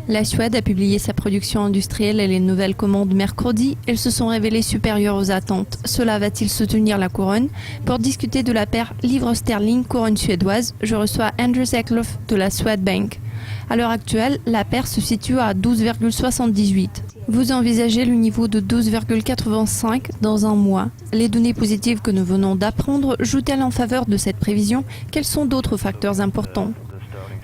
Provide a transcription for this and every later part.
La Suède a publié sa production industrielle et les nouvelles commandes mercredi. Elles se sont révélées supérieures aux attentes. Cela va-t-il soutenir la couronne? Pour discuter de la paire livre-sterling-couronne suédoise, je reçois Anders Eklof de la Swedbank. À l'heure actuelle, la paire se situe à 12,78. Vous envisagez le niveau de 12,85 dans un mois. Les données positives que nous venons d'apprendre jouent-elles en faveur de cette prévision? Quels sont d'autres facteurs importants?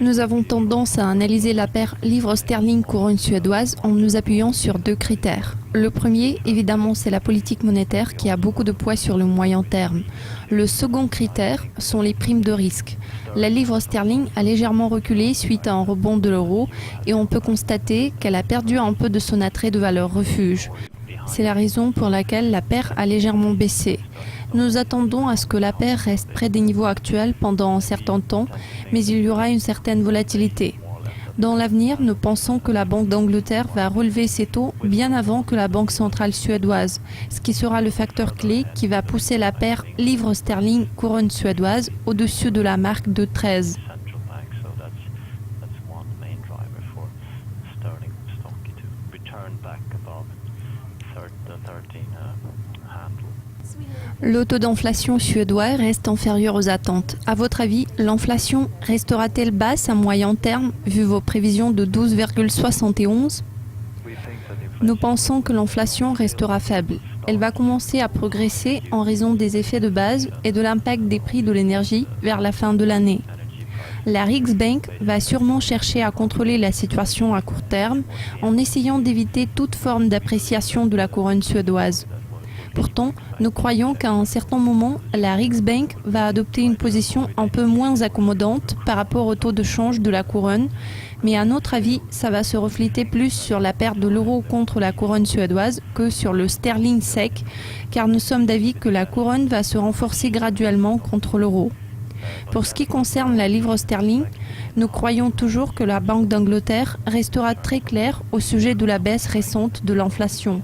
Nous avons tendance à analyser la paire livre-sterling-couronne suédoise en nous appuyant sur deux critères. Le premier, évidemment, c'est la politique monétaire qui a beaucoup de poids sur le moyen terme. Le second critère sont les primes de risque. La livre sterling a légèrement reculé suite à un rebond de l'euro et on peut constater qu'elle a perdu un peu de son attrait de valeur refuge. C'est la raison pour laquelle la paire a légèrement baissé. Nous attendons à ce que la paire reste près des niveaux actuels pendant un certain temps, mais il y aura une certaine volatilité. Dans l'avenir, nous pensons que la Banque d'Angleterre va relever ses taux bien avant que la Banque centrale suédoise, ce qui sera le facteur clé qui va pousser la paire livre sterling couronne suédoise au-dessus de la marque de 13. Le taux d'inflation suédois reste inférieur aux attentes. À votre avis, l'inflation restera-t-elle basse à moyen terme, vu vos prévisions de 12,71? Nous pensons que l'inflation restera faible. Elle va commencer à progresser en raison des effets de base et de l'impact des prix de l'énergie vers la fin de l'année. La Riksbank va sûrement chercher à contrôler la situation à court terme en essayant d'éviter toute forme d'appréciation de la couronne suédoise. Pourtant, nous croyons qu'à un certain moment, la Riksbank va adopter une position un peu moins accommodante par rapport au taux de change de la couronne, mais à notre avis, ça va se refléter plus sur la perte de l'euro contre la couronne suédoise que sur le sterling sec, car nous sommes d'avis que la couronne va se renforcer graduellement contre l'euro. Pour ce qui concerne la livre sterling, nous croyons toujours que la Banque d'Angleterre restera très claire au sujet de la baisse récente de l'inflation.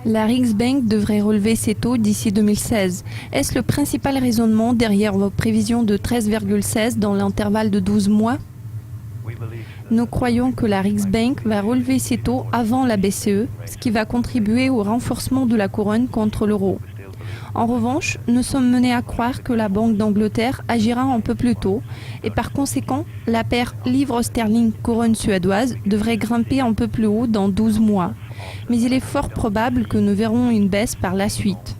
La Riksbank devrait relever ses taux d'ici 2016. Est-ce le principal raisonnement derrière vos prévisions de 13,16 dans l'intervalle de 12 mois? Nous croyons que la Riksbank va relever ses taux avant la BCE, ce qui va contribuer au renforcement de la couronne contre l'euro. En revanche, nous sommes menés à croire que la Banque d'Angleterre agira un peu plus tôt et par conséquent, la paire livre-sterling couronne suédoise devrait grimper un peu plus haut dans 12 mois. Mais il est fort probable que nous verrons une baisse par la suite.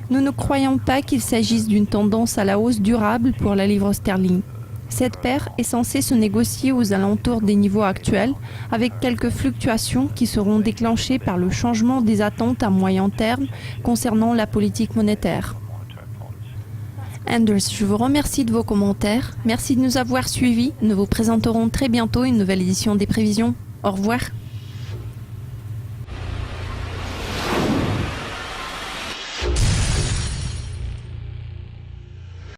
Nous ne croyons pas qu'il s'agisse d'une tendance à la hausse durable pour la livre sterling. Cette paire est censée se négocier aux alentours des niveaux actuels, avec quelques fluctuations qui seront déclenchées par le changement des attentes à moyen terme concernant la politique monétaire. Anders, je vous remercie de vos commentaires. Merci de nous avoir suivis. Nous vous présenterons très bientôt une nouvelle édition des prévisions. Au revoir.